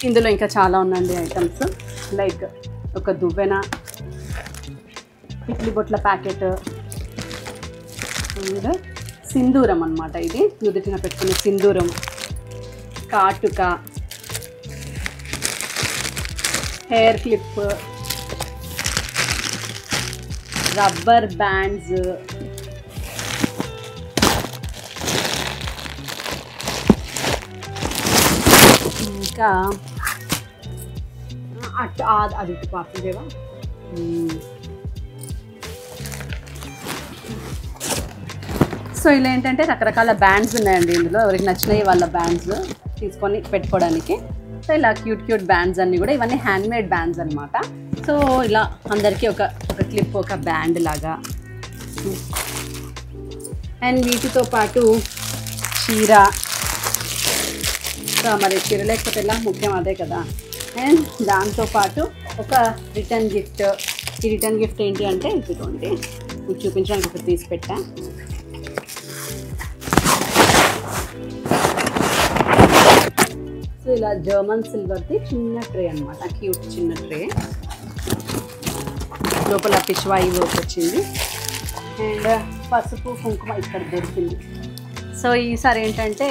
ఇందులో ఇంకా చాలా ఉన్నాయండి ఐటమ్స్. లైక్ ఒక దువ్వెన, ఇడ్లీ బొట్ల ప్యాకెట్, అండ్ సింధూరం అనమాట. ఇది నుదుటిన పెట్టుకునే సింధూరం, కాటుక, హెయిర్ క్లిప్, రబ్బర్ బ్యాండ్స్, ఇంకా అది పాపదేవా. సో ఇలా ఏంటంటే రకరకాల బ్యాండ్స్ ఉన్నాయండి ఇందులో. ఎవరికి నచ్చినాయి వాళ్ళ బ్యాండ్స్ తీసుకొని పెట్టుకోవడానికి. సో ఇలా క్యూట్ క్యూట్ బ్యాండ్స్ అన్నీ కూడా, ఇవన్నీ హ్యాండ్మేడ్ బ్యాండ్స్ అనమాట. సో ఇలా అందరికీ ఒక క్లిప్, ఒక బ్యాండ్ లాగా. అండ్ వీటితో పాటు చీర. సో మరి చీర లేకపోతే ఎలా, ముఖ్యం అదే కదా. అండ్ దాంతోపాటు ఒక రిటర్న్ గిఫ్ట్. ఈ రిటర్న్ గిఫ్ట్ ఏంటి అంటే ఇదిగోండి, మీకు చూపించడానికి ఒకటి తీసి పెట్టా. సో ఇలా జర్మన్ సిల్వర్ది చిన్న ట్రే అనమాట, క్యూట్ చిన్న ట్రే. లోపల పిచ్వాయి వర్క్ వచ్చింది. అండ్ పసుపు కుంకుమ ఇక్కడ దొరికింది. సో ఈసారి ఏంటంటే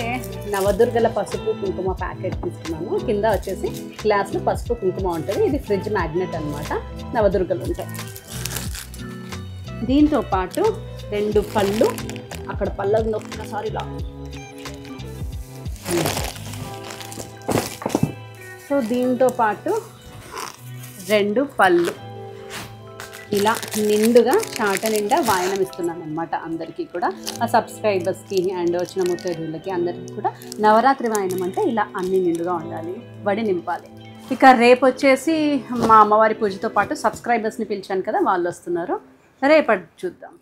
నవదుర్గల పసుపు కుంకుమ ప్యాకెట్ తీసుకున్నాను. కింద వచ్చేసి గ్లాస్లో పసుపు కుంకుమ ఉంటుంది. ఇది ఫ్రిడ్జ్ మ్యాగ్నెట్ అనమాట, నవదుర్గలు ఉంటాయి. దీంతో పాటు 2 పళ్ళు, అక్కడ పళ్ళను ఒక్కసారి లా. సో దీంతో పాటు 2 పళ్ళు ఇలా నిండుగా చాట నిండా వాయనం ఇస్తున్నాను అనమాట అందరికీ కూడా, ఆ సబ్స్క్రైబర్స్కి అండ్ వచ్చిన ముత్తైదువులకి అందరికీ కూడా. నవరాత్రి వాయనం అంటే ఇలా అన్ని నిండుగా ఉండాలి, వడి నింపాలి. ఇక రేపు వచ్చేసి మా అమ్మవారి పూజతో పాటు సబ్స్క్రైబర్స్ని పిలిచాను కదా, వాళ్ళు వస్తున్నారు. రేపటి చూద్దాం.